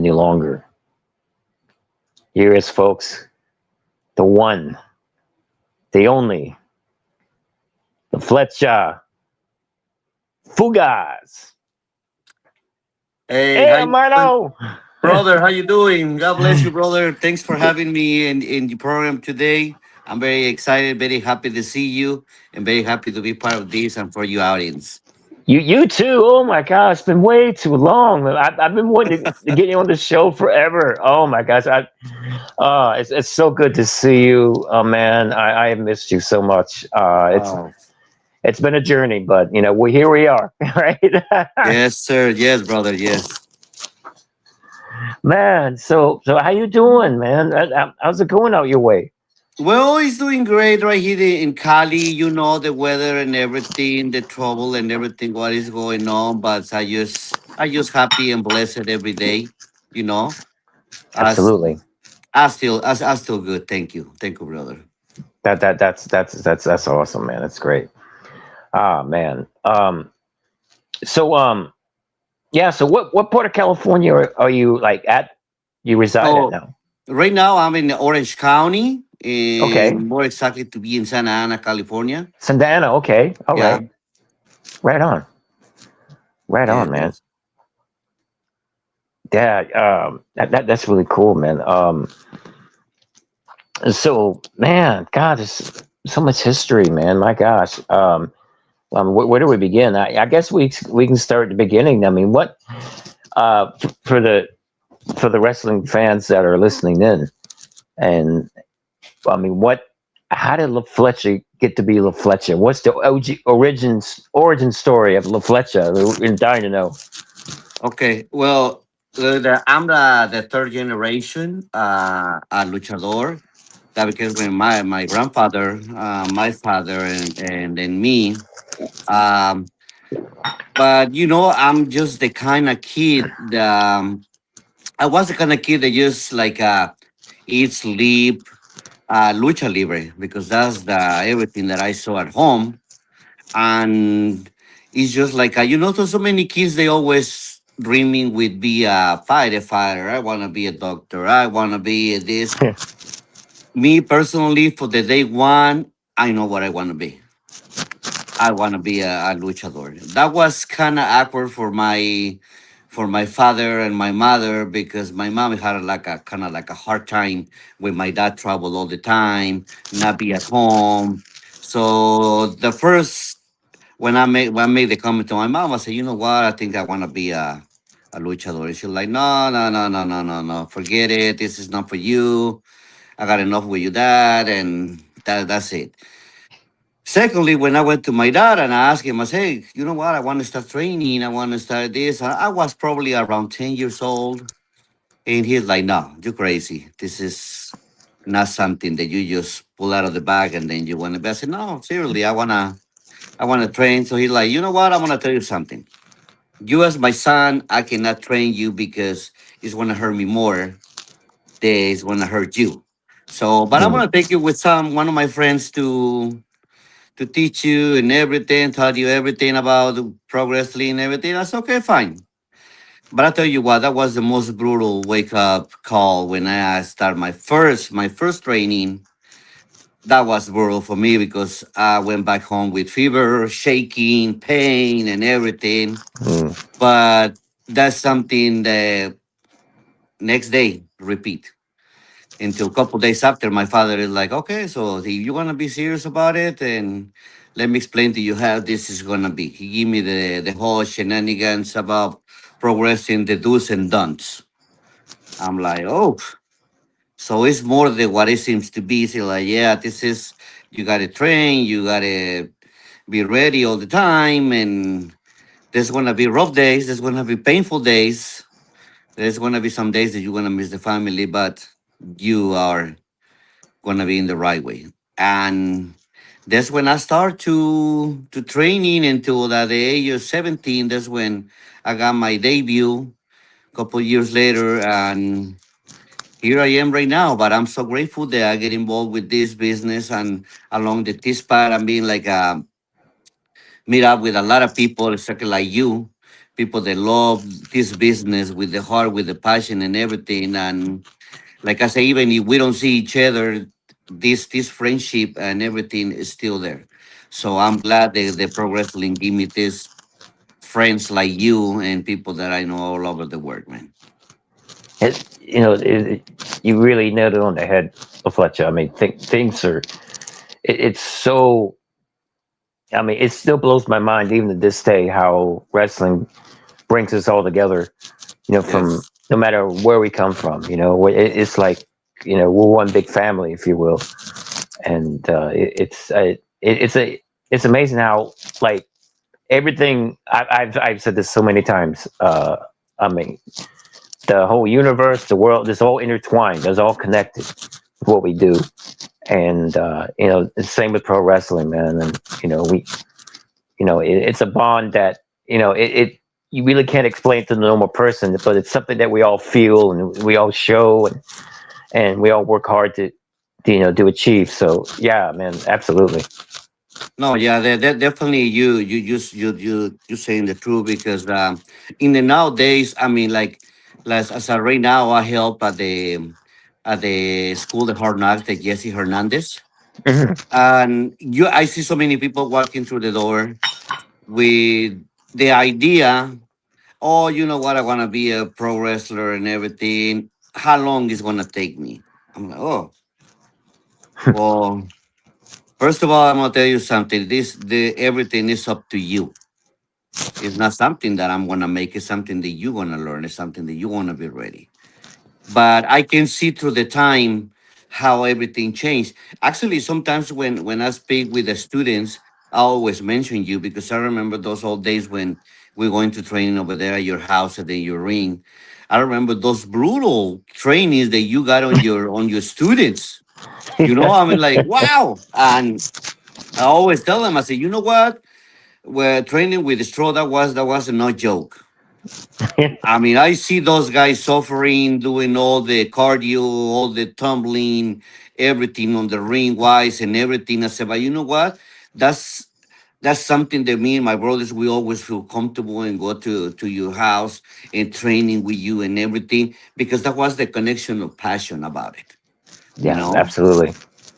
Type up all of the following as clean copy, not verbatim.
any longer. Here is, folks, the one, the only, the Flecha Fugaz. Hey, Hey, how you doing, hermano. brother? How you doing? God bless you, brother. Thanks for having me in the program today. I'm very excited, very happy to see you, and very happy to be part of this and for your audience. You too. Oh my gosh, it's been way too long. I've been wanting to get you on the show forever. Oh my gosh, it's so good to see you, man. I have missed you so much. Wow. It's been a journey, but we here we are, right? Yes, sir. Yes, brother. Yes. Man, so how you doing, man? How's it going out your way? Well, he's doing great right here in Cali. You know the weather and everything, the trouble and everything, what is going on. But I just happy and blessed every day. You know, as Absolutely. I still good. Thank you, brother. That's awesome, man. That's great. Ah, man. So yeah. So what part of California are you like at? You reside at So now? right now I'm in Orange County, Okay. and more exactly to be in Santa Ana, California. Santa Ana. Okay. All Yeah, right. Right on. Right yes, on, man. yes. Yeah. That's really cool, man. So man, God, there's so much history, man. My gosh. Where do we begin? I guess we can start at the beginning. I mean, what for the wrestling fans that are listening in, and I mean, how did La Flecha get to be La Flecha? What's the origin story of La Flecha? We're dying to know. Okay, well, I'm the third generation luchador. That because when my grandfather, my father, and then me. Um, but I'm just the kind of kid. I was the kind of kid that just like eat, sleep, lucha libre because that's the everything that I saw at home, and it's just like so many kids they always dreaming with be a fighter. I want to be a doctor. I want to be this. Me personally, for the day one, I know what I want to be. I want to be a luchador. That was kind of awkward for my father and my mother because my mom had like a kind of like a hard time with my dad travel all the time, not be at home. So the first when I made the comment to my mom, I said, you know what? I think I want to be a luchador. And she's like, no, no, no, no, no, no, no. Forget it. This is not for you. I got enough with your dad, and that's it. Secondly, when I went to my dad and I asked him, I said, hey, you know what? I want to start training. I want to start this. I was probably around 10 years old. And he's like, no, you're crazy. This is not something that you just pull out of the bag and then you want to be. I said, no, seriously, I wanna train. So he's like, you know what? I'm gonna tell you something. You as my son, I cannot train you because it's gonna hurt me more than it's gonna hurt you. So, but I'm Hmm. gonna take you with one of my friends to teach you and everything, taught you everything about the pro wrestling and everything. That's okay, fine. But I tell you what, that was the most brutal wake up call when I started my first training. That was brutal for me because I went back home with fever, shaking, pain, and everything. Hmm. But that's something that next day repeat until a couple days after my father is like, okay, so if you want to be serious about it, and let me explain to you how this is going to be. He gave me the whole shenanigans about progressing the do's and don'ts. I'm like, oh, so it's more than what it seems to be. So like, yeah, this is, you got to train, you got to be ready all the time, and there's going to be rough days, there's going to be painful days, there's going to be some days that you're going to miss the family, but you are gonna be in the right way. And that's when I start to training until at the age of 17. That's when I got my debut a couple years later, and here I am right now. But I'm so grateful that I get involved with this business and along the this part. I'm being like meet up with a lot of people, exactly like you, people that love this business with the heart, with the passion and everything. And like I say, even if we don't see each other, this friendship and everything is still there. So I'm glad that the pro wrestling give me this friends like you and people that I know all over the world, man. You really nailed it on the head, Fletcher. I mean, things are. It's so. I mean, it still blows my mind even to this day how wrestling brings us all together. From Yes. no matter where we come from. It's like we're one big family, if you will. And it's amazing how like everything. I've said this so many times. I mean, the whole universe, the world, is all intertwined. It's all connected with what we do. And the same with pro wrestling, man. And we, it's a bond that it you really can't explain to the normal person, but it's something that we all feel and we all show, and we all work hard to achieve. So yeah, man, absolutely. No, yeah, definitely you saying the truth because in the nowadays, I mean, like as of right now, I help at the school, the Hard Knocks, the Jesse Hernandez, Mhm. and I see so many people walking through the door with the idea, oh, you know what, I want to be a pro wrestler and everything. How long is gonna take me? I'm like, oh, well, first of all, I'm gonna tell you something. The everything is up to you. It's not something that I'm gonna make. It's something that you're gonna learn. It's something that you wanna be ready. But I can see through the time how everything changed. Actually, sometimes when I speak with the students, I always mention you because I remember those old days when we're going to training over there at your house and then your ring. I remember those brutal trainings that you got on your students. You know, I mean, like wow. And I always tell them, I say, you know what? We're training with the straw. That was no joke. I mean, I see those guys suffering, doing all the cardio, all the tumbling, everything on the ring wise and everything. I said, but you know what? That's that's something that me and my brothers we always feel comfortable and go to your house and training with you and everything because that was the connection of passion about it. You Yeah, know, absolutely.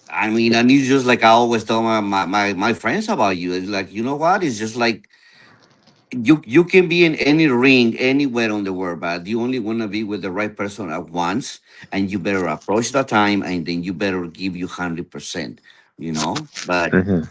I mean, and it's just like I always tell my friends about you. It's like you know what? It's just like you can be in any ring anywhere on the world, but you only want to be with the right person at once, and you better approach that time, and then you better give you 100%. You know, Hmm.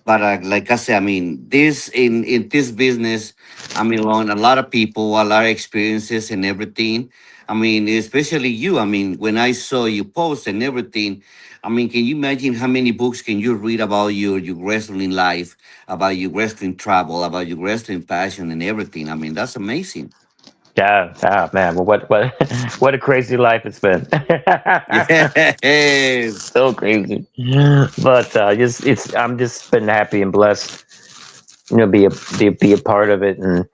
but like I said, I mean, this in this business, I mean, on a lot of people, a lot of experiences and everything. I mean, especially you. I mean, when I saw you post and everything, I mean, can you imagine how many books can you read about your wrestling life, about your wrestling travel, about your wrestling passion and everything? I mean, that's amazing. Yeah, ah, man. Well, what what a crazy life it's been. Yes. So crazy. But just it's I'm just been happy and blessed. Be be a part of it, and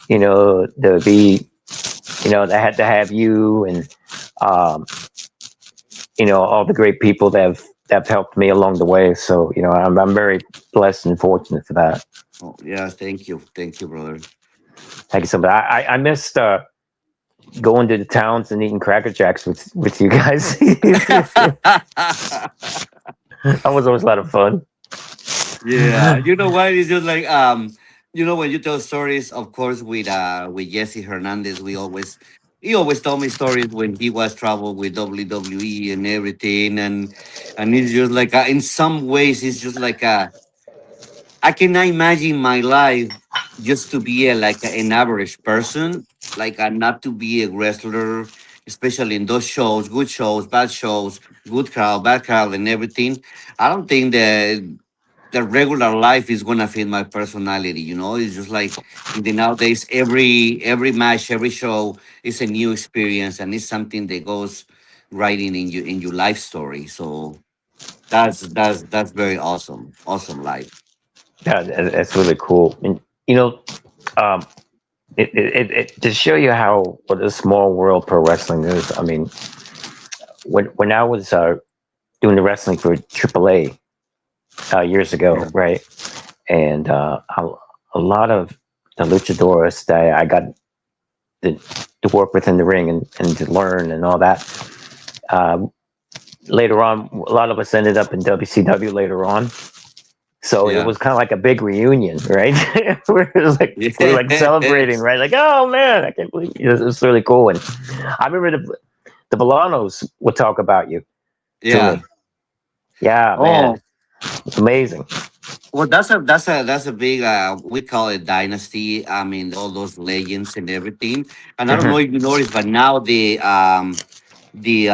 to be I had to have you, and um, all the great people that have helped me along the way. So I'm very blessed and fortunate for that. Oh, yes. Thank you, brother. Thank you so much. I missed going to the towns and eating Cracker Jacks with you guys. That was always a lot of fun. Yeah, you know what? It's just like you know, when you tell stories, of course, with Jesse Hernandez, he always told me stories when he was travel with WWE and everything, and it's just like in some ways, it's just like I cannot imagine my life just to be an average person, not to be a wrestler, especially in those shows, good shows, bad shows, good crowd, bad crowd, and everything. I don't think that the regular life is gonna fit my personality. You know, it's just like in the nowadays every match, every show is a new experience, and it's something that goes right in your life story. So that's very awesome, awesome life. Yeah, that's really cool. And you know, um, to show you how what a small world pro wrestling is. I mean, when I was doing the wrestling for AAA years ago, Yeah. right? And a lot of the luchadores that I got to, to work with in the ring and to learn and all that. Uh, Later on, a lot of us ended up in WCW later on. So it Yeah. was kind of like a big reunion, right? We're like celebrating, Yes. right? Like, oh man, I can't believe it was really cool. And I remember the Bolanos would talk about you to me. Yeah. Yeah, man, Oh, it's amazing. well, that's a big we call it dynasty. I mean, all those legends and everything. And I don't know Hmm. if you noticed, but now the uh the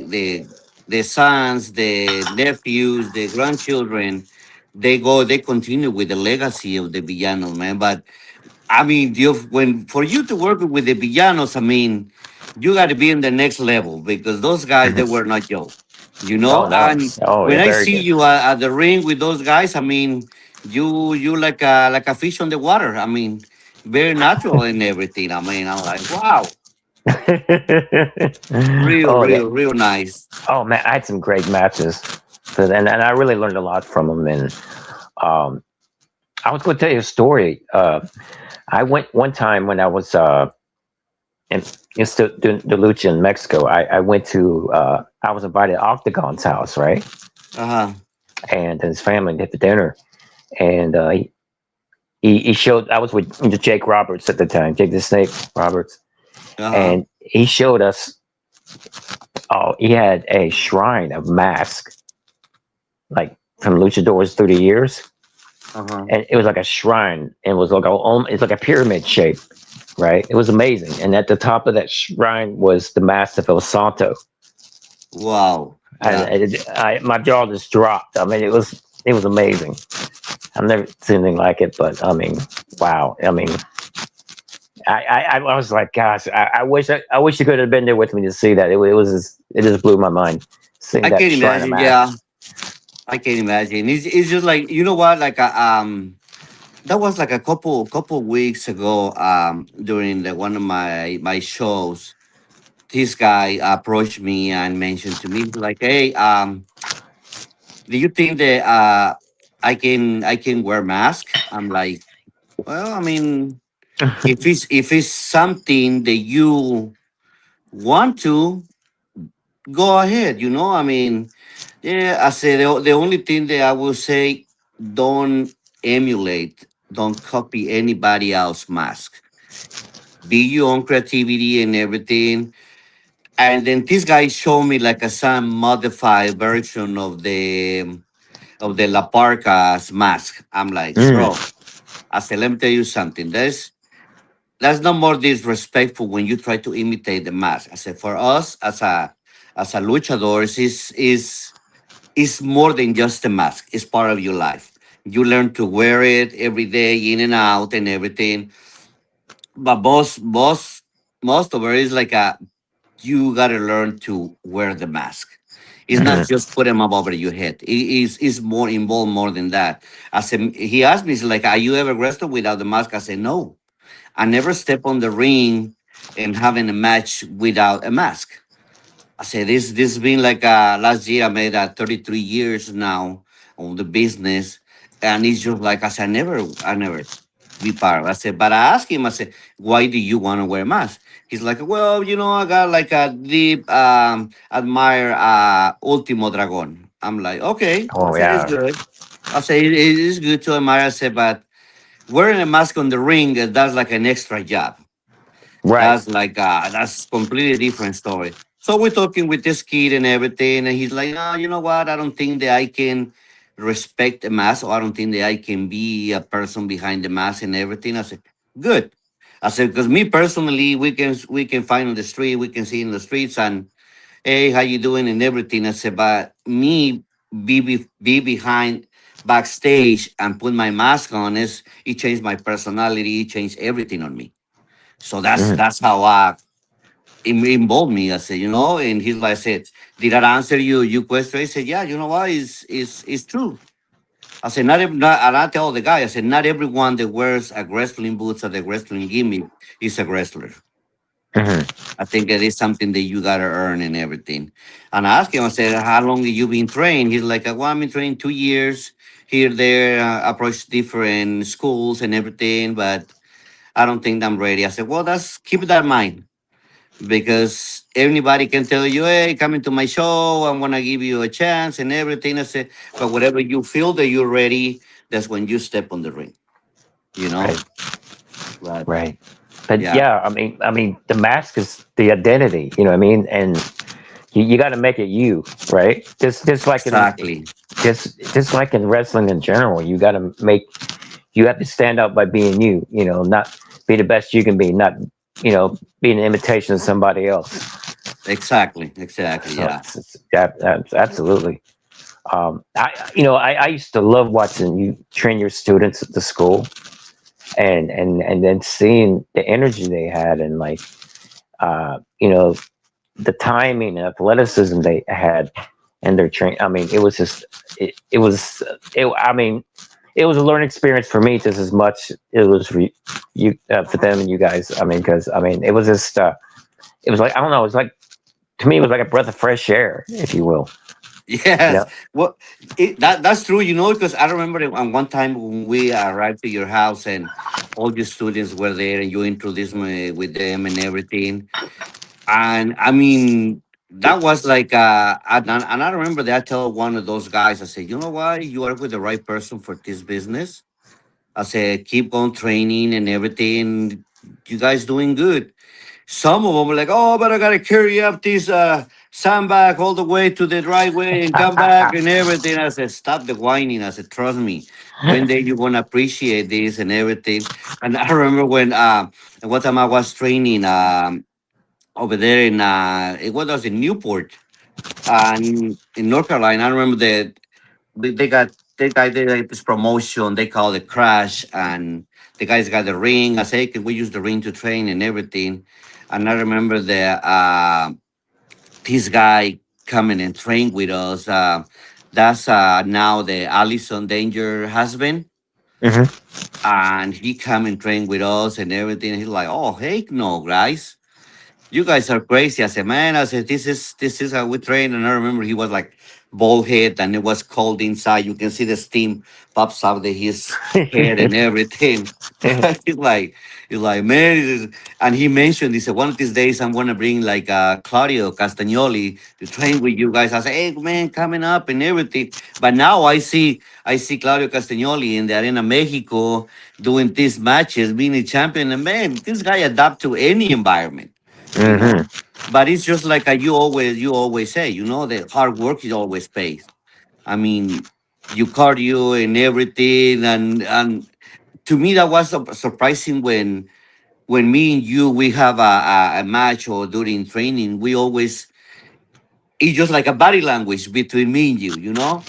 the the sons, the nephews, the grandchildren, they continue with the legacy of the villanos, man. But I mean, when for you to work with the villanos, I mean, you got to be in the next level because those guys they were Hmm. not Joe, Oh no. And Oh when yeah, I very see good. you at the ring with those guys, I mean, you like a fish on the water. I mean, very natural and everything. I mean, I'm like, wow, real, Oh yeah. real, real nice. Oh man, I had some great matches, and I really learned a lot from them. And um, I was going to tell you a story. I went one time when I was in it's the lucha in Mexico. I went to I was invited to Octagon's house, right? Uh huh. And his family did the dinner, and he showed. I was with Jake Roberts at the time, Jake the Snake Roberts, Uh huh. and he showed us. Oh, he had a shrine of masks, like from luchadors through the years, Uh huh. and it was like a shrine, and it was like it's like a pyramid shape, right? It was amazing, and at the top of that shrine was the mask of El Santo, Wow. and Yeah. my jaw just dropped. I mean, it was amazing. I've never seen anything like it, but I mean, wow. I mean, I was like, gosh, I wish you could have been there with me to see that. It just blew my mind seeing I that can shrine of imagine. masks. Yeah, I can imagine. It's just like you know what, like that was like a couple weeks ago. During one of my shows, this guy approached me and mentioned to me like, "Hey, do you think that I can wear mask?" I'm like, "Well, I mean, if it's something that you want to, go ahead. I mean, yeah. I say the only thing that I will say, don't emulate, don't copy anybody else's mask. Be your own creativity and everything." And then this guy showed me like some modified version of the La Parca's mask. I'm like, Mm. bro, I said, let me tell you something. That's no more disrespectful when you try to imitate the mask. I said, for us as a luchadors, is more than just a mask. It's part of your life. You learn to wear it every day, in and out, and everything. But most of it is like you gotta learn to wear the mask. It's not Mhm. just put them up over your head. It's more involved more than that. I said, he asked me, he's like, "Are you ever wrestled without the mask?" I said, "No, I never step on the ring and having a match without a mask." I said, this been like last year. I made 33 years now on the business, and it's just like I said, I never be part of. I said, but I asked him. I said, why do you want to wear a mask? He's like, well, I got like a deep admire Ultimo Dragon. I'm like, okay. I Oh said, it's yeah, good. I said, it is good to admire. I said, but wearing a mask on the ring, that's like an extra job. right. That's completely different story. So we're talking with this kid and everything, and he's like, "No, you know what? I don't think that I can respect the mask, or I don't think that I can be a person behind the mask and everything." I said, "Good." I said, "Because me personally, we can find on the street, we can see in the streets, and hey, how you doing and everything." I said, "But me be behind backstage and put my mask on it changed my personality, it changed everything on me." So that's Mhm. that's how involved me. I said, and he's like, I said, did that answer you question? He said, yeah, you know what? It's true. I said, and I tell the guy, I said, not everyone that wears a wrestling boots or the wrestling gimmick is a wrestler. Hmm. I think it is something that you gotta earn and everything. And I asked him, I said, "How long have you been trained?" He's like, "Well, I've been trained 2 years here, there, approach different schools and everything, but I don't think I'm ready." I said, "Well, that's keep that in mind because anybody can tell you, hey, come into my show. I'm gonna give you a chance and everything." I said, "But whatever you feel that you're ready, that's when you step on the ring, you know." Right. But Right. But yeah, yeah, the mask is the identity. You know what I mean? And you got to make it you, right? Just like in exactly, just like in wrestling in general, you got to make you have to stand out by being you. You know, not be the best you can be, not be an imitation of somebody else. exactly. So Yeah. that's absolutely. I used to love watching you train your students at the school, and then seeing the energy they had, and like uh, you know the timing and athleticism they had and their train. I mean, it was just it was it. I mean, it was a learning experience for me just as much it was for you for them and you guys. I mean, because it was just it was like I don't know. It was like to me it was like a breath of fresh air, if you will. You Yes, know. well, that's true, because I remember on one time when we arrived to your house and all your students were there and you introduced me with them and everything. And I mean, that was like, and I remember that I tell one of those guys, I said, you know what, you are with the right person for this business. I said, keep on training and everything. You guys doing good. Some of them were like, "Oh, but I gotta carry up this sandbag all the way to the driveway and come back and everything." I said, "Stop the whining." I said, "Trust me, one day you're gonna appreciate this and everything." And I remember when one time I was training over there in it was in Newport, in North Carolina. I remember that they got they did like this promotion. They call it Crash, and the guys got the ring. I say, "Hey, can we use the ring to train and everything?" And I remember that this guy coming and train with us. That's now the Allison Danger husband, Hmm. and he come and train with us and everything. He's like, "Oh, heck no, guys, you guys are crazy." I said, "Man," I said, this is how we train." And I remember he was like bald head and it was cold inside. You can see the steam pops out of his head and everything. he's like he's like, "Man," and he mentioned, he said, "One of these days I'm gonna bring like Claudio Castagnoli to train with you guys." I said, "Hey man, coming up and everything." But now I see Claudio Castagnoli in the Arena Mexico doing these matches, being a champion. And man, this guy adapt to any environment, you know. Hmm. But it's just like you always say, that hard work is always pays. I mean, you cardio and everything, and to me that was surprising when me and you we have a match or during training. We always it's just like a body language between me and you. You know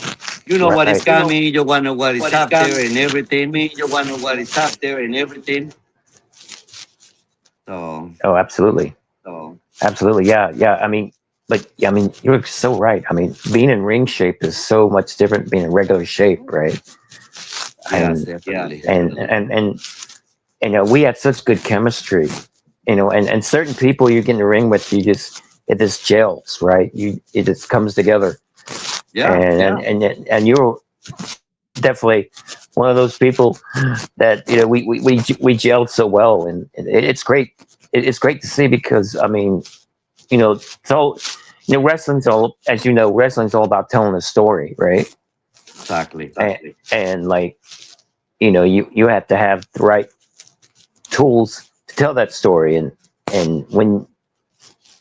what is Right. coming. You want to know what is up there and everything. So Oh, absolutely. Absolutely. Yeah. Yeah. But yeah, you're so right. Being in ring shape is so much different than being in regular shape, right? yes, And definitely. we had such good chemistry, and certain people you get in the ring with, it just gels, right? It just comes together, Yeah. and you're definitely one of those people that we gelled so well, and it's great. It's great to see because so wrestling's all, as wrestling's all about telling a story, right? Exactly. And like you have to have the right tools to tell that story, and when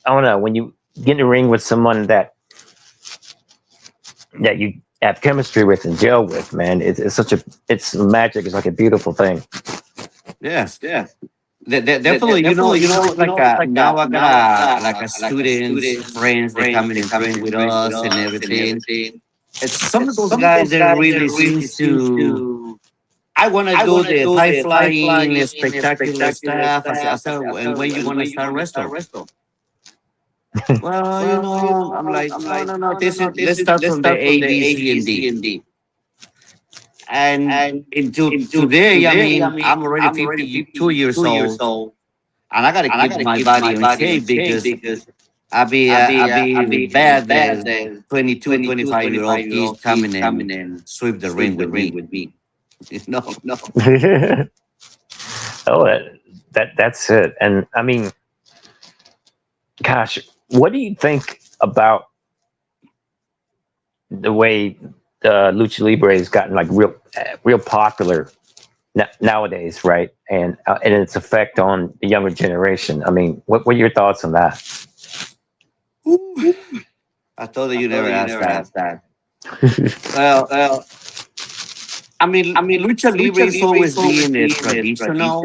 I don't know, when you get in the ring with someone that you have chemistry with and gel with, man, it's such a it's magic. It's like a beautiful thing. Yes. Definitely, like now I got a students, friends, they come in and train with us and everything. It's some of those guys that really seems to. I want to do the high flying, spectacular stuff. I said, and when you want to start wrestle? Well, I'm like, no, no, no. This is let's start from the A, B, C, and D. And until today, I mean, I'm already 52 years old. and I gotta keep my body in shape because I be bad that 22, 25-year old kids coming and sweep the ring with me. You know, Oh, that's it. And I mean, gosh, what do you think about the way lucha libre has gotten like real popular nowadays, right? And its effect on the younger generation. I mean, what are your thoughts on that? Ooh, I thought that you never asked that. Well, I mean, lucha libre is always being a traditional.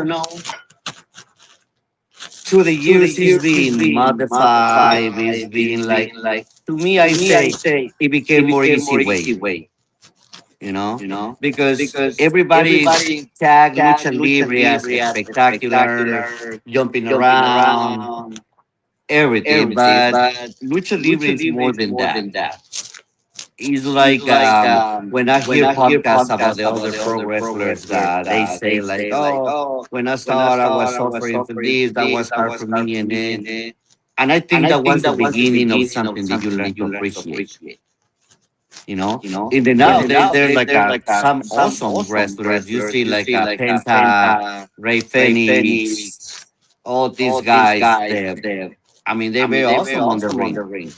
Through the years, it's been modified. It's been like, to me, I say it became more easy way, you know, because everybody tag lucha libre as a spectacular, jumping around, everything. But lucha libre is more than that. It's like when I hear podcasts about the other pro wrestlers, they say like, "Oh, when I started, I was suffering from this. That was hard for me," and I think that was the beginning of something that you learn to appreciate. You know, in the nowadays there's like some awesome wrestlers. You see like Penta, Ray Phoenix, all these guys. I mean, they're very awesome on the ring.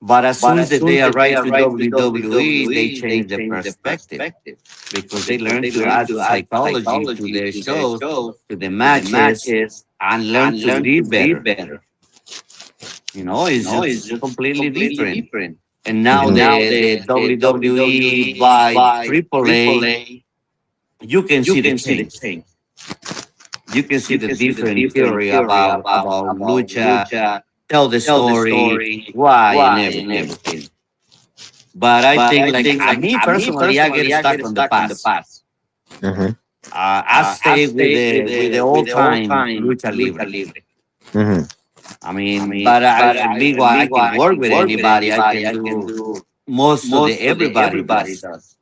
But as soon as they arrive to WWE, they change the perspective because they learn to add psychology to their shows, to the matches, and learn to live better. You know, it's just completely different. And now the WWE by AAA, you can see the change. You can see the different theory about lucha, tell the story, why, and everything. But I think, like me personally, I get stuck on the past. Mm-hmm. I stay with the old time lucha libre. Mm-hmm. I mean, but meanwhile, I can work with anybody. I can do most of the everybody does.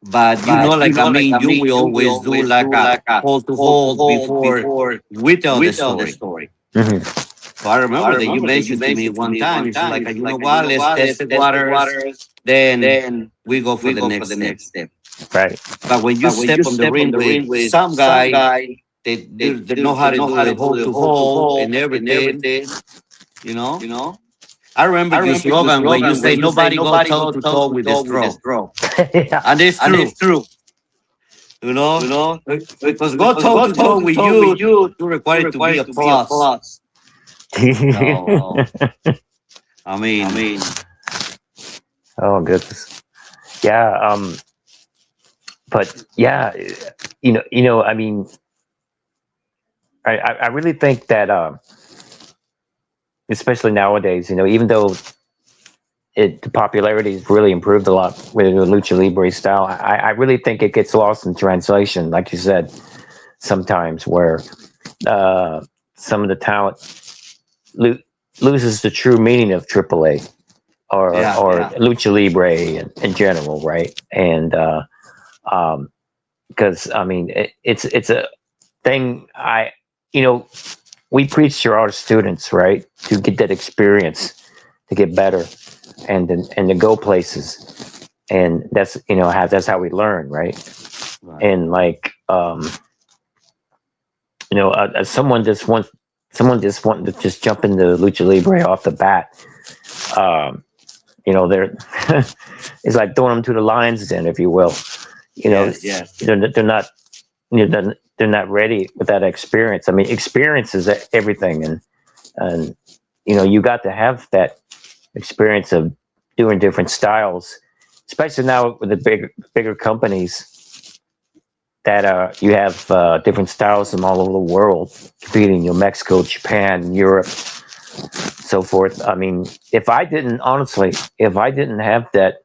But you know, like you will always do like a hold to hold before we tell the story. Mm-hmm. So I remember that you mentioned to me one time, it's like, you know what, let's test the waters, then we go for the next step. Right. But when you step on the ring with some guy, they know how to do the hold to hold and everything, you know. I remember your slogan when you say nobody go toe to toe with the straw, Yeah. and it's true, you know, because go toe to toe with you, you require to be a plus. So I mean, Oh goodness. Yeah. But yeah, I mean, I really think that, especially nowadays, even though the popularity has really improved a lot with the lucha libre style, I really think it gets lost in translation, like you said, sometimes where uh, some of the talent lo- loses the true meaning of AAA yeah. or lucha libre in general, right? And um, because I mean, it's a thing. You know, we preach to our students, right, to get that experience, to get better, and to go places, and that's how we learn, right? Right. And like, someone just wanting to just jump into lucha libre off the bat. Um, they're it's like throwing them to the lions den, if you will. Yes. They're not they're not ready with that experience. I mean, experience is everything, and you got to have that experience of doing different styles, especially now with the bigger companies that you have different styles from all over the world competing. Mexico, Japan, Europe, so forth. I mean, if I didn't have that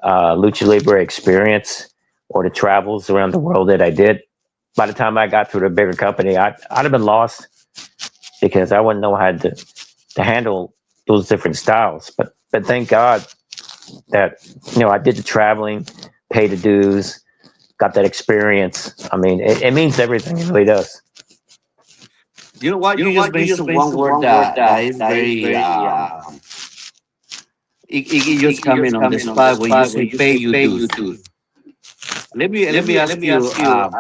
lucha libre experience or the travels around the world that I did, by the time I got to the bigger company, I'd have been lost because I wouldn't know how to handle those different styles. But thank God that I did the traveling, paid the dues, got that experience. I mean, it means everything. It really does. You know what? You just You just mentioned one mentioned word one word that is that is very very it just it just coming on the coming on the spot when you spot say when you pay say you pay you dues. dues. Let me Let ask me you, ask you,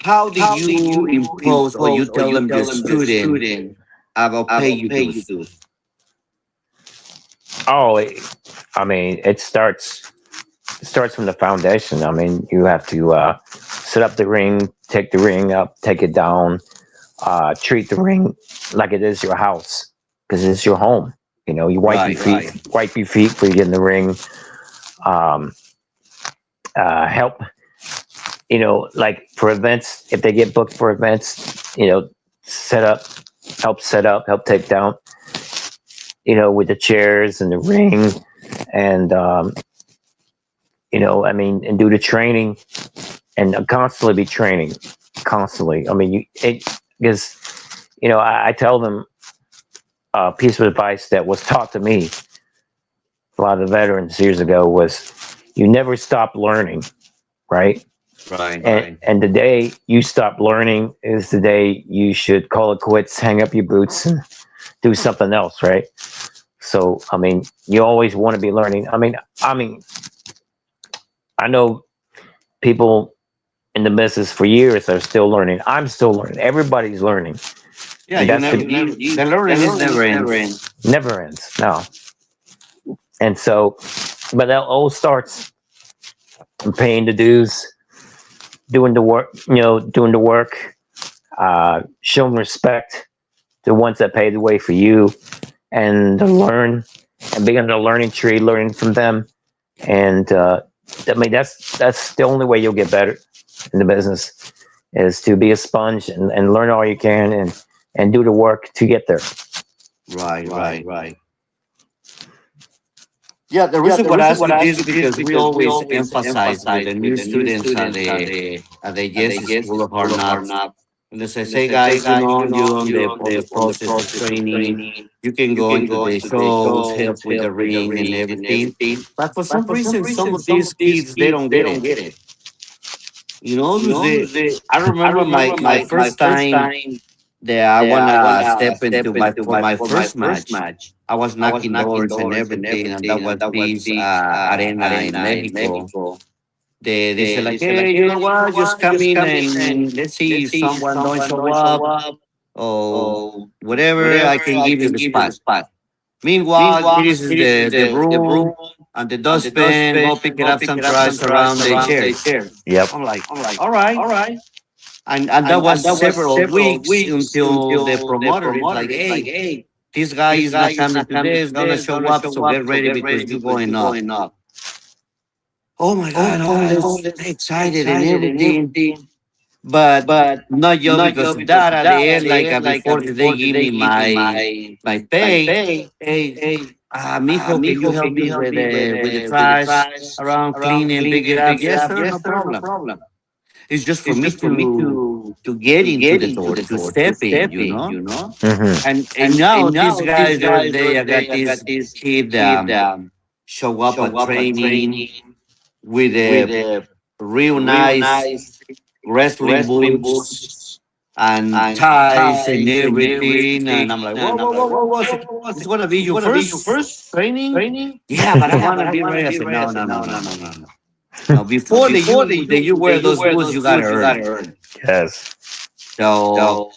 how did how did you you impose or you impose or tell you them your tell them your student student about pay about you pay you dues? dues? Oh, I mean, it starts from the foundation. I mean, you have to set up the ring, take the ring up, take it down, treat the ring like it is your house because it's your home. You know, you wipe your Right. feet, wipe your feet before you get in the ring. Um, help, like for events, if they get booked for events, set up, help set up, help take down, with the chairs and the ring, and I mean, and do the training and constantly be training, constantly. I mean, because I tell them a piece of advice that was taught to me a lot of the veterans years ago was you never stop learning, right? Right. And the day you stop learning is the day you should call it quits, hang up your boots, and do something else, right? So, I mean, you always want to be learning. I mean, I know people in the business for years are still learning. I'm still learning. Everybody's learning, Yeah, and you that's never the The learning is learning never is never ends. ends. never ends. No, and so, but that all starts from paying the dues, doing the work. Doing the work, showing respect to the ones that pay the way for you, and to learn and being on the learning tree, learning from them. And I mean, that's the only way you'll get better in the business is to be a sponge and learn all you can and do the work to get there. Right, Right, right. right. Yeah, the Yeah, reason the why I reason ask why you I ask this you this because we because we always always emphasize with emphasize the with new the new students students at the at the Yes Yes School of Hard School of Hard Knocks. Knocks. And they say, And they say say, say guys, guys, you you on the on the process of process of training. training. You can You go can into go the into the shows, help shows, with the help with the ring and ring and everything. everything. But for But some for some reason, some reason, of some these of these kids they kids don't they get don't it. get it. You know, the I I remember remember my my first first time time that I that I wanna wanna step step into my into for my for my first first match. match. I was I was knocking knocking doors and doors and everything, and that everything, was and that was this this arena in arena in Mexico. Mexico. They said like, They said hey, like, you know hey, you know what? Just what? come Just in come in and and let's see let's if see if someone don't someone show don't show up up or or whatever. I whatever. can I give you can the give you the spot. spot. Meanwhile, Meanwhile, this is this is the the broom broom and the and the dustpan. dustpan. Go pick it Go up pick some it up some trash trash around the around the chairs. chair. Yep. I'm like, I'm like, all right. all right. And that was And that was several several weeks weeks until the until the promoter is like, promoter is like, hey, hey, this guy this is guy not is coming not today. coming He's gonna today. He's show gonna up. show So up. get So ready get ready because you're because going you're up. going up. Oh my Oh God, my all God, this all this excited and excited and everything. everything. But But not just not because just of because that. of At that. the At end, the like end, like before they before give they me give me my my pay, pay, hey, hey, mijo, can you mijo, help can me you help me with the with the trash trash around, clean around, and clean pick it and up? pick it Yes, up? sir, no Yes, sir, no problem. problem. It's just for It's me just for me to get to into get the into door, the to door, to step in, step you in, know. you know. And now And these now these guys, guys are I got they. I this got this kid kid show up show at up at training training with with a a real real nice nice wrestling wrestling boots boots and and ties and ties and everything. And I'm everything. like, whoa, And I'm whoa, like, whoa, whoa, whoa. what's It's it? gonna be It's your gonna be your first first training? training? Yeah, but I Yeah, but wanna I be wanna ready. I be said, ready. I no, said, no, no, no, no, no, no, no, no, no. no. No, No, before before you wear you those wear boots, those you gotta boots, you earn gotta it. earn. Yes. So, So,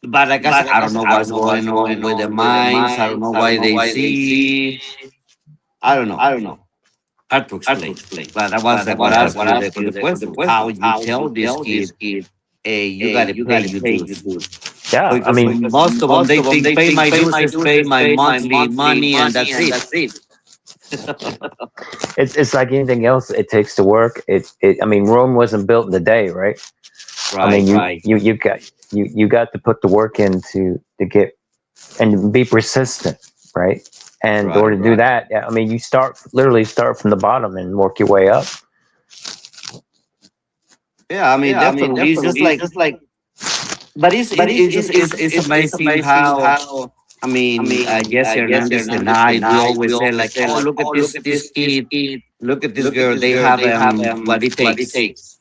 but like I but said, like I I don't said, know I don't what's know what's going on going with the on with the minds. I don't know minds. I don't why know they why they see. see. I don't know. I don't know. Hard to Hard to explain. explain. But I was But I like, what was like, ask what you Yes. I the, ask for the you for the question? How question, you how tell you this tell this kid, kid, hey, you hey, gotta you pay gotta your pay your dues? dues? Yeah. I Because mean, Because most of them most they of them think they pay think my pay dues my is dues pay is my pay my monthly monthly money and money that's and it. that's it. it's like anything else. It takes to work. I mean, Rome wasn't built in a day, right? I mean, Right. you got to put the work in to get and be persistent, right? And in order Right. to do that, yeah, I mean, you literally start from the bottom and work your way up. Yeah, I mean Yeah, I mean, definitely. It's just definitely. It's like, just like, but but it's it's amazing amazing how, how. I I mean, mean, Jesse Jesse Hernandez and Hernandez I, we tonight. We always say always like, say oh, like, look at oh, look at this this kid, kid. look at this Look at girl. this They girl. have They have what it what it takes. takes.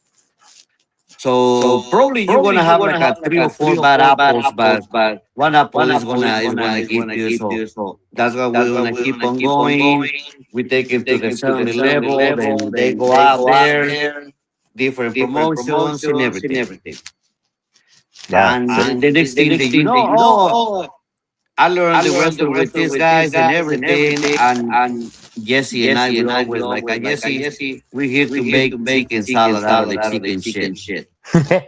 So probably you're gonna have like a three or four bad apples, but one apple is gonna give you. So that's why we're gonna keep on going. We take it to the family level, then they go out there, different promotions and everything. Yeah. And So, the next thing that you know, oh, I learned the wrestle with these guys and everything. And Jesse and I, we always like, Jesse, we're here to make chicken salad out of the chicken shit. yes.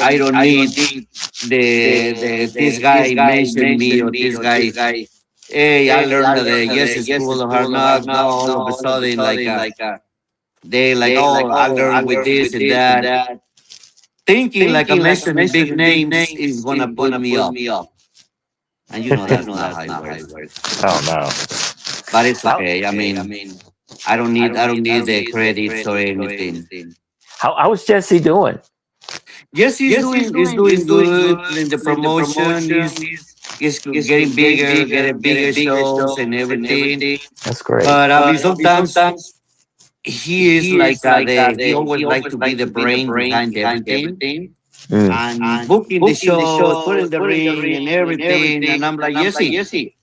I don't need the this guy mentioned me or this guy. Hey, I learned that the yes school of hard knocks. Now all of a sudden, like they like, oh, I learned with this and that, thinking like I mentioned big names is gonna put me up, and you know that's not how it works. Oh no. But it's How okay. I mean, I don't need the credits or anything. how's Jesse doing? Yes, he's doing good in the promotion. He's getting bigger, getting bigger shows and everything. That's great. But I mean, sometimes he is like he always like to be the brain behind everything Mm. and booking the shows, putting the ring and everything. And I'm like, Jesse,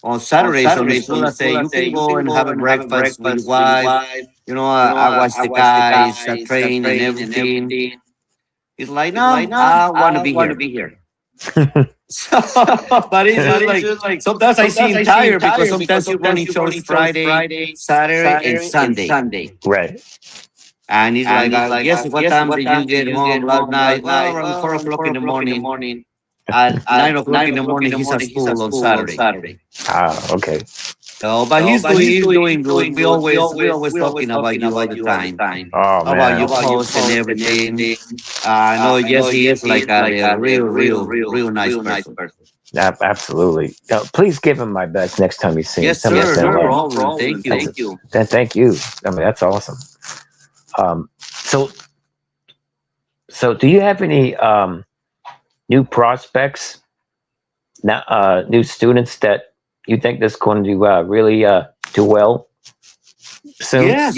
on Saturdays on the school, I say you can go and have a breakfast with your wife. You know, I watch the guys, I train and everything. He's like, no, I want to be here. So, but it's just like sometimes I see him tired because sometimes he's running shows Friday, Saturday, and Sunday. Right. And he's like, yes, what time did you get home last night? Well, around 4 o'clock in the morning. At 9 o'clock in the morning, he's at school on Saturday. Ah, okay. So, but he's doing good. We always talking about you all the time, Oh about man. your posts and everything. I know, yes, he is like a real nice person. Absolutely. Please give him my best next time you see him. Yes, Tell me I sir. said No hello. problem. Thank you. Thank you. I mean, that's awesome. So do you have any new prospects now, new students that you think that's going to really do well soon? Yes.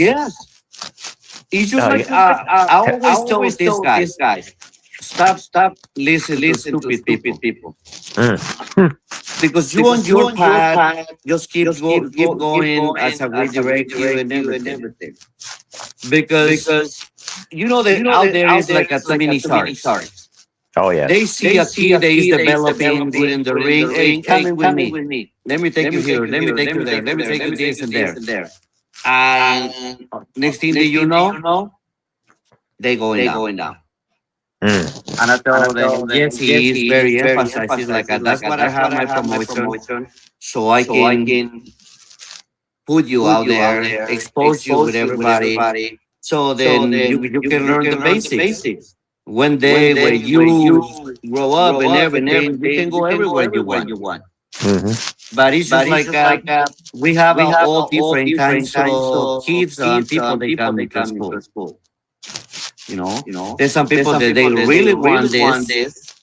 It's just like I always tell these guys, stop listening to stupid people Mm. because you on your path just keep going as I redirect you and everything. Because you know that out there is like a too many sharks. Oh They yes. see a kid that is developing good in the ring. Hey, come in with me. Let me take you here. Let me take you there. Let me take you this and there. And next thing that you know, they going down. Mm. And I told them, yes, he is very emphasized. He's like, that's what I have my promotion, so I can put you out there, expose you with everybody, so then you can learn the basics. One day when you grow up and everything, you can go everywhere you want. Hmm. But it's just like we have all different kinds of kids and people that come into school. You know, there's some people that they really want this,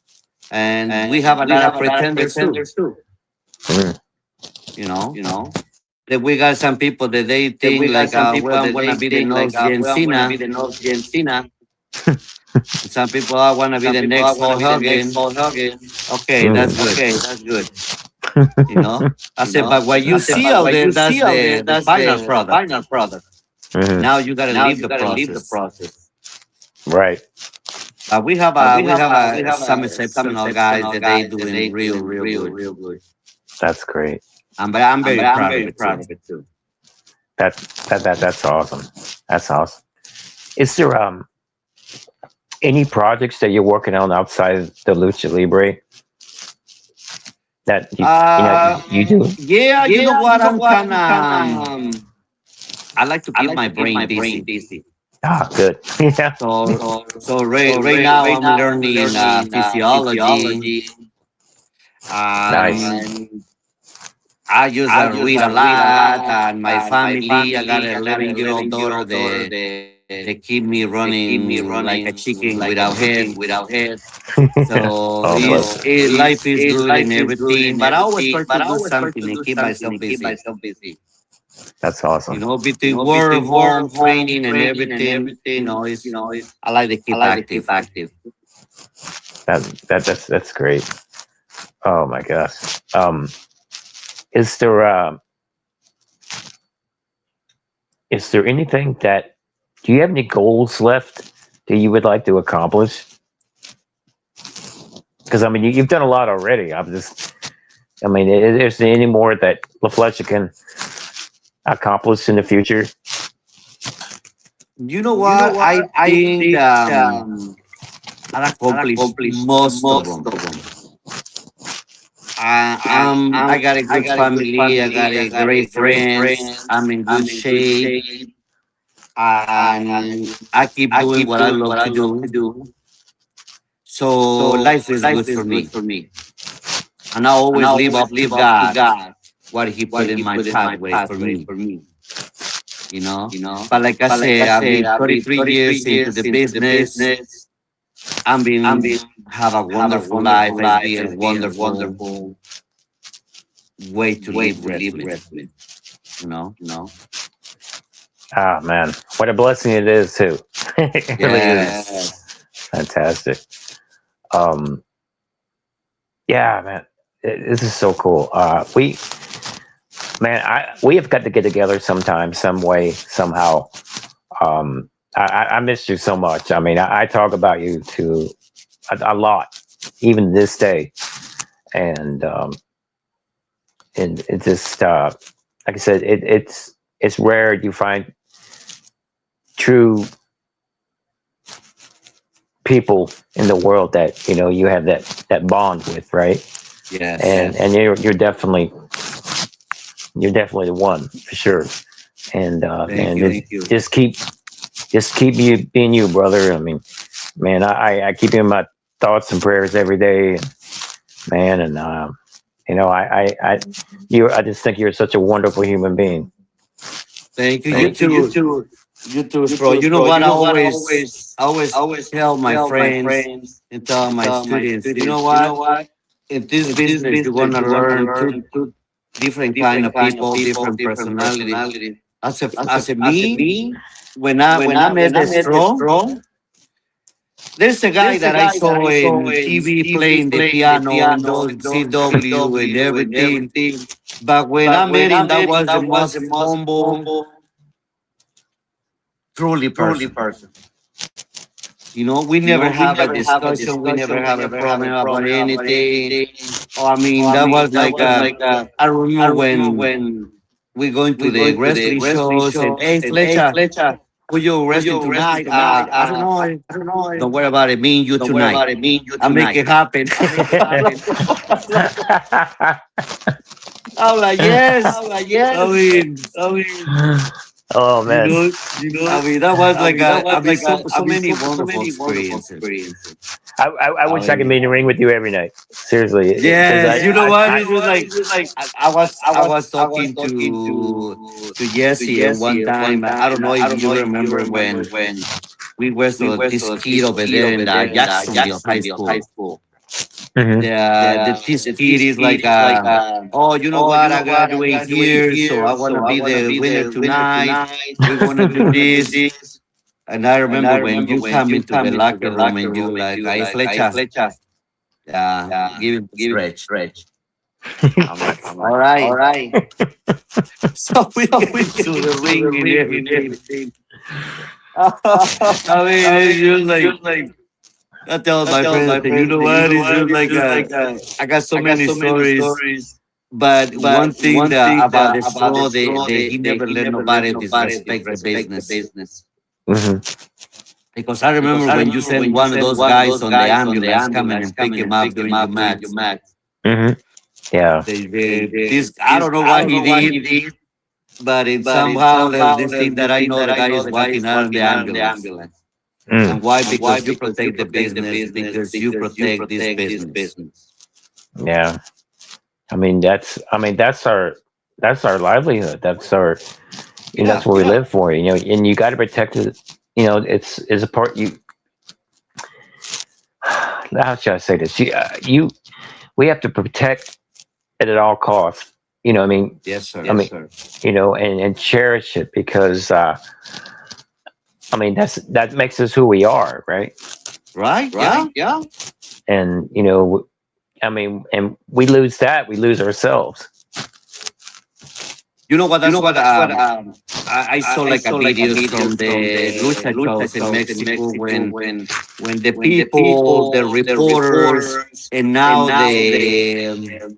and we have a lot of pretenders too. Mm. You know, that we got some people that they think like, well, I'm gonna be the next Gen Cena. Some people I wanna be the next Hulk Hogan. Okay, that's good. You know, I said, but what you see out there, that's the final product. Hmm. Now you gotta leave the process. Right. We have some exceptional guys that they doing real good. That's great. But I'm very proud of it too. That's awesome. That's awesome. Is there any projects that you're working on outside the lucha libre that you do? Yeah, you know what? I'm kind of. I like to keep my brain busy. Ah, good. Yeah. Right now I'm learning physiology, Nice. and I just read a lot. And my family, I got a 11-year-old daughter that they keep me running like a chicken without head. So Oh, is bless. life is good and everything, but I always try to do something and keep myself busy. That's You awesome. know, between work, home, training, and everything, is I like to keep active. That's great. Oh my gosh. Is there is there anything that do you have any goals left that you would like to accomplish? Because I mean, you've done a lot already. I mean, is there any more that La Flecha can accomplish in the future? You know what? I think I accomplished most of them. I got a good family. I got a great friends. I'm in good shape, and I keep doing what I love to do. So life is good for me, and I always live up to God what He put in my pathway for me. You know, but like I say, I've been 33 years into the business. I've been have a wonderful life. It's been a wonderful way to live wrestling. You know. Ah, man, what a blessing it is too. It really Yes. is fantastic. Um, yeah, man, this is so cool. We have got to get together sometime, some way, somehow. I miss you so much. I mean, I talk about you to a lot, even this day, and it just like I said, it's rare you find true people in the world that you have that bond with, right? Yes. And you're definitely the one for sure. And Thank man, you. just keep you being you, brother. I mean, man, I keep you in my thoughts and prayers every day, man. And I just think you're such a wonderful human being. Thank you. You too. You too, bro. You know what? I always tell my friends and tell my students. You know what? In this business, you're gonna learn two different kind of people, different personalities. As a me, when I met the Strong, there's a guy that I saw in TV playing the piano in WCW and everything. But when I met him, that was the most humble, truly person. You know, we never have a discussion. We never have a problem about anything. Oh, I mean, that was like I remember when we going to the wrestling shows and hey, Flecha, who you wrestling tonight? I don't know. Don't worry about it. Me and you tonight. I make it happen. I'm like, yes. I mean, Oh you man, know, I mean, that was like I mean, so many wonderful experiences. I I wish I could be mean, in the ring with you every night. Seriously, because yes, you know what? It's just like I was talking to Jesse at one time. I don't know if you remember when we wrestled this kid over there in Jacksonville High School. Mhm. This kid is like, oh, you know what? I graduate here, so I want to be the winner tonight. We want to do this. And I remember when you come into the locker room and you like, "Hey, Flecha, give him a stretch." I'm like, all right. So we get into the ring and everything. I mean, it's just like I tell my friends, I say, you know what? It's just like I got so many stories. But one thing that about the straw, he never let nobody disrespect the business. Mhm. Because I remember when you sent one of those guys on the ambulance coming and pick him up during your match. Mhm. Yeah. This I don't know what he did, but it somehow there's this thing that I know the guy is walking out of the ambulance. Mm. And why? Because you protect the business, because you protect this business. Yeah. I mean that's our livelihood. That's Yeah. what we live for. And you got to protect it. It's a part you. How should I say this? We have to protect it at all costs. You know, I mean, Yes, I sir. mean, and cherish it because I mean that makes us who we are, right? Right? Yeah. And I mean, and we lose that, we lose ourselves. You know what? That's what I saw like a videos from the lucha shows in Mexico when the people, the reporters, and now the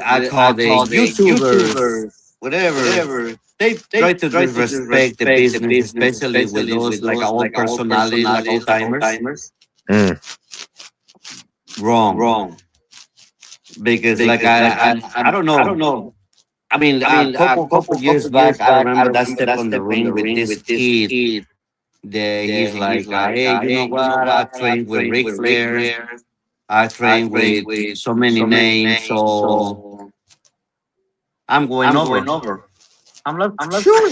I call the YouTubers, whatever, they try to disrespect the business, especially with those like old personalities, like old timers. Mm. Wrong, because like I don't know. I mean, a couple years back, I remember that step on the ring with this kid. He's like, hey, you know what? I trained with Ric Flair. I trained with so many names, so I'm going over. I'm like, sure,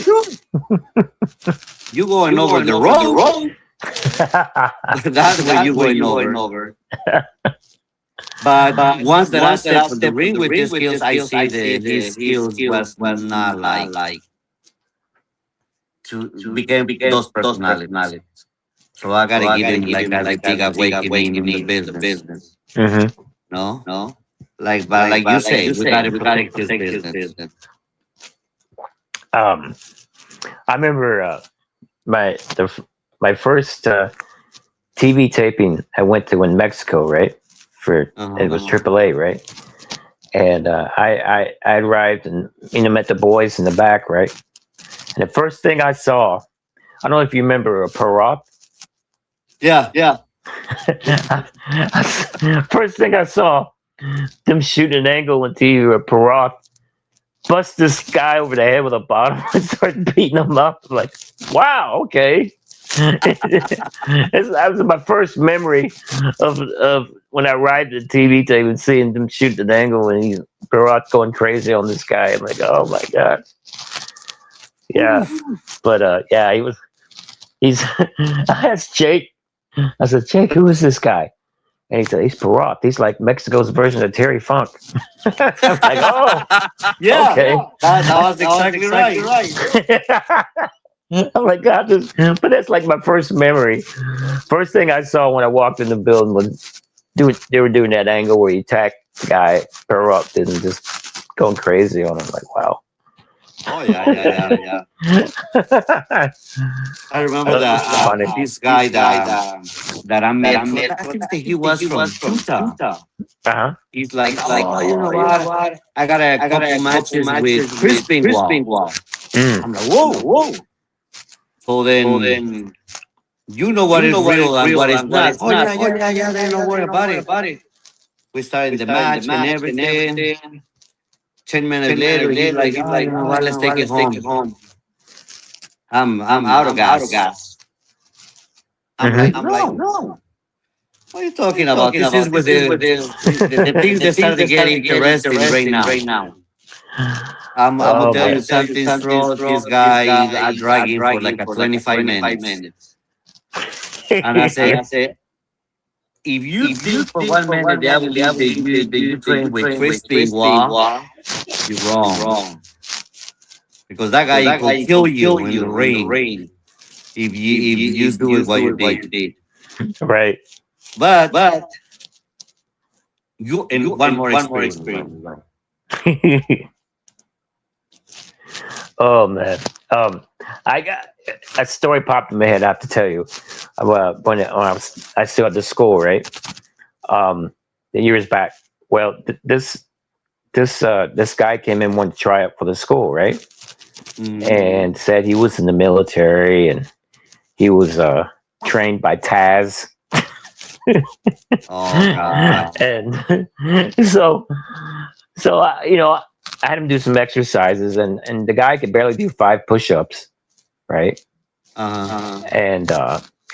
you going over the road. That's where you going over. But once that I step on the ring with his skills, I see that his skills was not like to become those personalities. So I gotta give him like a big awakening in the business. Hmm. No, but like you say, we gotta protect this business. um I remember my the my first TV taping I went to in Mexico, right? For Uh it huh. was AAA, right? And I arrived and met the boys in the back, right? And the first thing I saw, I don't know if you remember a Perot. Yeah. First thing I saw, them shooting an angle into a Perot, bust this guy over the head with a bottle and start beating him up. I'm like, wow, okay. That was my first memory of when I arrived at TV tape and seeing them shoot an angle and he's Perot going crazy on this guy. I'm like, oh my god, yeah. Oof. But yeah, he's. I asked Jake. I said, Jake, who is this guy? And he said, he's Perot. He's like Mexico's version of Terry Funk. I'm like, oh, Yeah, okay. that was exactly right. I'm like, God, but that's like my first memory. First thing I saw when I walked in the building was they were doing that angle where you attack the guy, Perot, and just going crazy on him. Like, wow. Oh yeah. I remember that Funny. this guy that I met. I think that he was from Utah. Uh-huh. He's like, oh, you know what? I got a couple matches with Chris Benoit. Mm. I'm like, whoa. So then you know what is real and what is not. Oh yeah. Don't worry about it. We started the match and everything. 10 minutes later, he's like, oh, you know what? Let's take it home. I'm out of gas. I'm like, Mm-hmm. no. What are you talking about? This is where the things that started to get interesting right now. I'm gonna Oh tell man. you something, bro. This guy I drag him for like a 25 minutes. And I say, if you think for 1 minute that I believe that you train with Chris Benoit, you're wrong. Because that guy he could kill you in the ring if you do it what you did. Right. But you and one more experience, bro. Oh man. I got a story popped in my head. I have to tell you. When I still at the school, right? The years back. Well, this guy came in wanted to try out for the school, right? Mhm. And said he was in the military and he was trained by Taz. Oh God. And so I had him do some exercises, and the guy could barely do 5 push-ups, right? Uh-huh.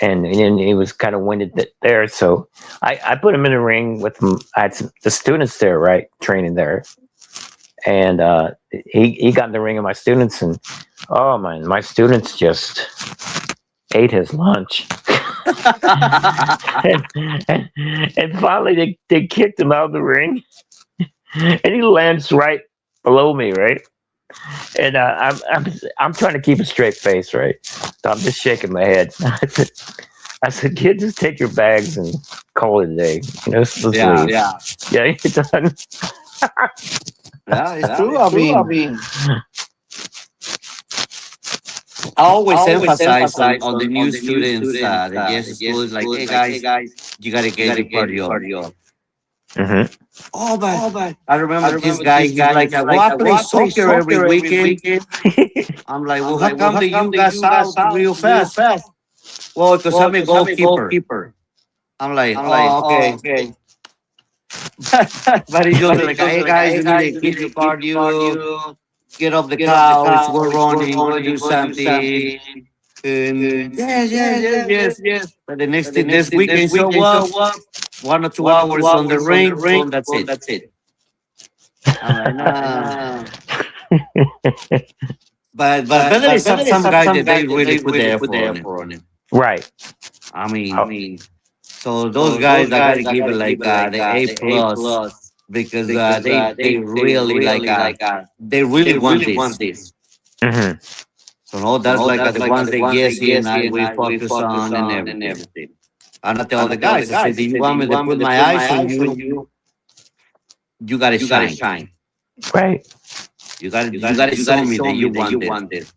And then he was kind of winded there, so I put him in a ring with him. I had the students there, right, training there, and he got in the ring with my students, and oh man, my students just ate his lunch. and finally they kicked him out of the ring, and he lands right below me, right? And I'm trying to keep a straight face, right? So I'm just shaking my head. I said, kid, just take your bags and call it a day. Let's Yeah, leave. Yeah, you're done. yeah, it's Yeah, true. it's I true. I mean, mean, I I always always emphasize emphasize on the on new the new students students that just that school yes, is like, school is hey like, hey guys, guys, you gotta you get gotta your get your cardio. cardio. Hmm. Oh, but Oh, but I I remember this remember guy. this He's guy. like, He's well, like, I well, play I play soccer every soccer every weekend. weekend. I'm like, well, I'm how like, well, come how that come you that guys you got out out real real fast? fast? Well, because Well, I'm a because I'm a goalkeeper. goalkeeper. I'm like, I'm like, oh, oh, okay. okay. But he just But he like, goes hey like, guys, hey you need guys, to you need keep to your keep your cardio, cardio, get off the get off the couch, go couch, go running, go do running, go do something. something. And And yes, yes, yes, yes, yes, yes, yes. yes. But the next But the thing, next this thing, this weekend show weekend up, show up, 1 or 2 1 or 2 hours on the hours on the ring, ring. boom, that's Boom, it. that's it. I'm like, I'm like, nah. nah. But then there's But there is some guys some that they guys that really they put the really put effort the on it. effort on it. Right. I I mean, Oh, mean, so those so guys those I gotta guys, I give it gotta give like it like the A the A plus plus because because they they really really they really they want really want this. this. hmm. So no, So that's no, like that's the like ones the they ones they guess in guess I in. we We focus focus on and on and everything. everything. And I tell And the I tell the guys, I say, guys, do I you said, do want me you to want me put to my put my eyes on eyes on you? you? You gotta You gotta shine. shine. Right. You gotta You show gotta me that show you me that you want this. want this.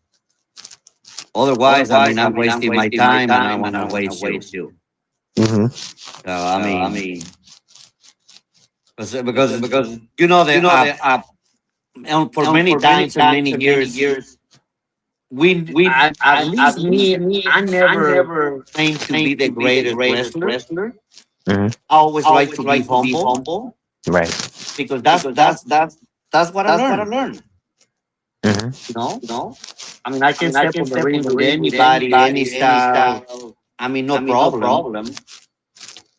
Otherwise, I mean, Otherwise, I I'm mean, I'm wasting my wasting my time and I don't time want and I to don't want to waste you. waste you. Hmm. So I So I mean, mean, because because you know you the know the for and many for many times and many times and many years, years, we at at least least me, me, I I never never claimed to be claimed the to be the greatest greatest wrestler. wrestler. Hmm. I always I like to always be like to be humble humble Right. because because that's what I that's what I learned. learned. Hmm. You know, You know, I mean, I I can mean, I step can on the step on ring the with ring with anybody, any anybody, any style. style. I mean, no I mean, no problem. problem.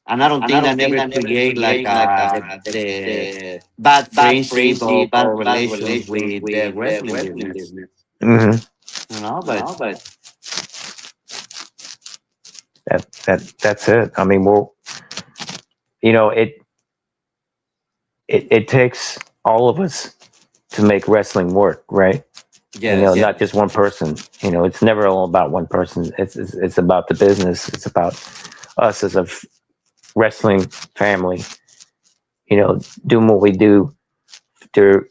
And I don't And I think don't that think never that never create like create like the the bad bad friendship or friendship bad or bad relations relations with the with the wrestling wrestling business. business. Hmm. You know, You but know, but That's it. I mean, well, you know, it takes all of us to make wrestling work, right? yes, Not just one person. It's never all about one person. It's about the business. It's about us as a wrestling family. Doing what we do to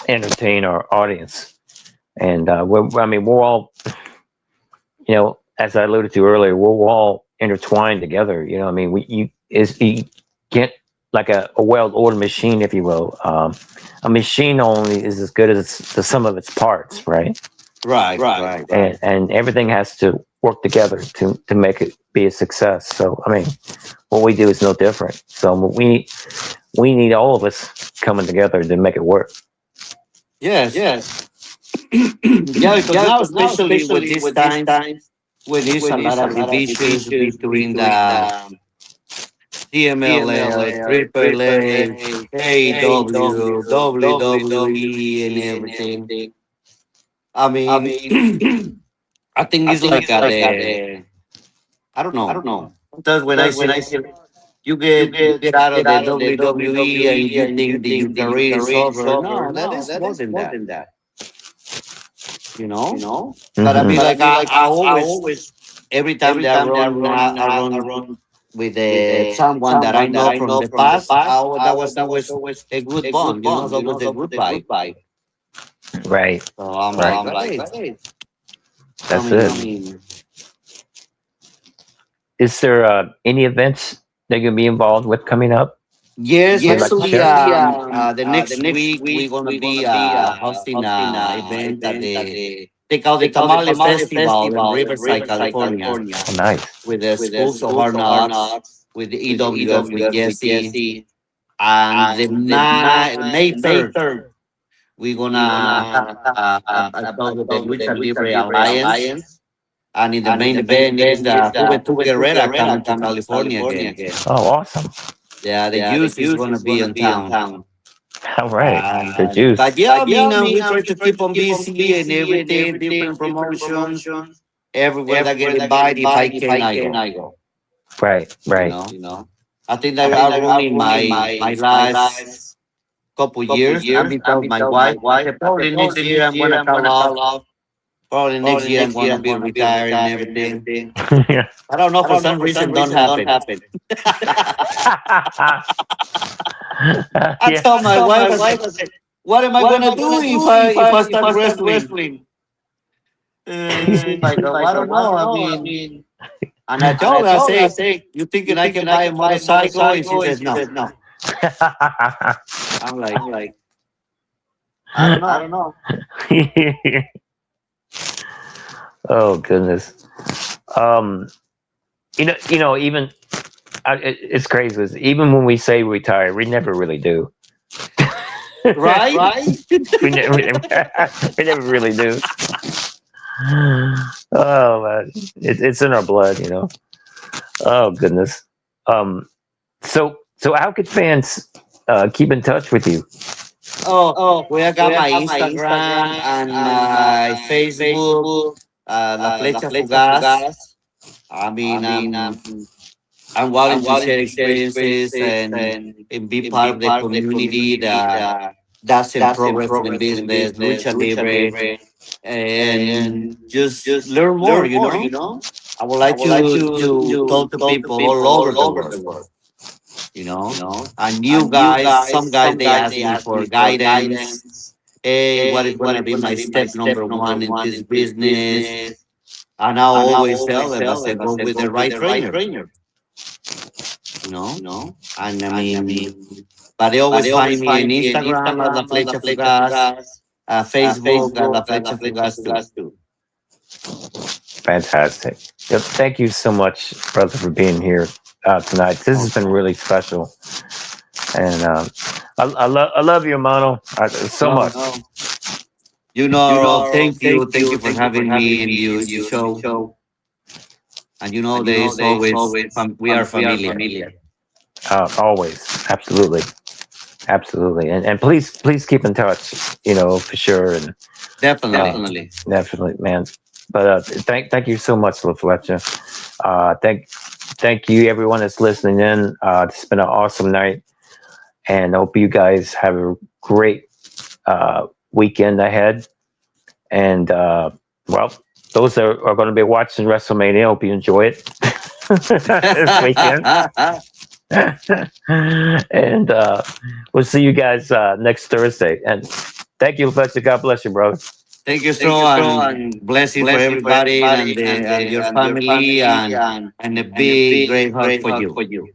entertain our audience. And I mean, we're all, as I alluded to earlier, we're all intertwined together. I mean, you get like a well-oiled machine, if you will. A machine only is as good as the sum of its parts, right? right, right, right. right. And everything has to work together to make it be a success. So, I mean, what we do is no different. So we need all of us coming together to make it work. Yes. Yes. Yeah, because Yeah, now, because now, especially with especially these with these times, times, when there's when a there's lot a of lot of divisions divisions between between the the CMLL, CMLL, Triple AAA, A, AEW, AEW, WWE, and WWE, and everything. everything. I I mean, mean, I think I it's think like it's like the I don't I know. don't know. Sometimes when I Sometimes when say I say you get out of get the out of the WWE and WWE you and you think that your think that your career is career is over, over, no, that no, is that more is than more that. than that. You You know. know. But I mean, Hmm. But I like mean, like I I always always every time every that time that I I run run with with someone that I someone that know I from know the from the past, past, that was that was always always a good a good bond. You know, it's bond. always a So good a good vibe. vibe. Right. So I'm So Right. like, I'm like, hey, hey, I That's I it. mean, mean, Is there any events that you'll be involved with coming up yes, that you'd like to actually, share? the the next next week we're week gonna we're be gonna be hosting hosting a a event at event at the the they call the they call the Tamale Tamale Festival in Festival in Riverside, Riverside, California, California, Oh, nice. with the with the schools of hard schools of hard knocks, knocks, with the with the EWF, with EWF, with Jesse, Jesse, and the and the May May 3rd, 3rd, we're we're gonna have gonna have a show a with the show with the Lucha Lucha Libre Libre Alliance. Alliance, And in the and in main the main event is event is the the Juventud Juventud Guerrera Guerrera coming to coming to California California again. again. Oh, awesome. Yeah, the Yeah, the Juice is juice gonna is be gonna in be in town. town. All right. The But juice. yeah, I But yeah, mean, I mean, we try we to try keep to on keep on busy and busy and everything, everything, different different promotions. promotions. Everywhere I get Everywhere that get invited, if I invited, if can, I I can, go. I go. Right. You Right. know, You know, I think I that think I'm that I'm running running my my last last couple years. I've been telling my wife, I said, probably next year I'm gonna call off. Probably next year I'm gonna be retired and everything. Yeah. I don't know, for some reason don't happen. I Yeah. tell my wife, I said, what am I gonna do if I start wrestling? She's like, oh, I don't know. I mean, and I told her, I say, you thinking I can buy a motorcycle? And she says, no. I'm like, I don't know. Oh goodness. Um, even it's crazy. Even when we say retire, we never really do. Right? We never, we never really do. Oh man, it's in our blood. Oh goodness. So how could fans keep in touch with you? Oh, well, I got my Instagram and my Facebook, La Flecha Fugaz. I mean, I'm willing to share experiences and be part of the community that that's in pro wrestling business, lucha libre, and just learn more. I would like to talk to people all over the world, you know. And new guys, some guys they ask me for guidance. Hey, what is gonna be my step number one in this business? And I always tell them, I say, go with the right trainer, you know. And I mean, but they always find me in Instagram as La Flecha Fugaz, Facebook as La Flecha Fugaz too. Fantastic. Yep. Thank you so much, brother, for being here tonight. This has been really special, and I love you, Mano, so much. No, you know, Rob, thank you for having me in the show. And you know, there is always we are familiar. Always, absolutely, and please keep in touch. For sure, and Definitely. definitely, man. But thank you so much, La Flecha. Thank you, everyone that's listening in. It's been an awesome night, and I hope you guys have a great weekend ahead. And well, those that are going to be watching WrestleMania, I hope you enjoy it this weekend. And we'll see you guys next Thursday. And thank you, Fletcher. God bless you, brother. Thank you so, and blessing for everybody and your family, and a big great hug for you.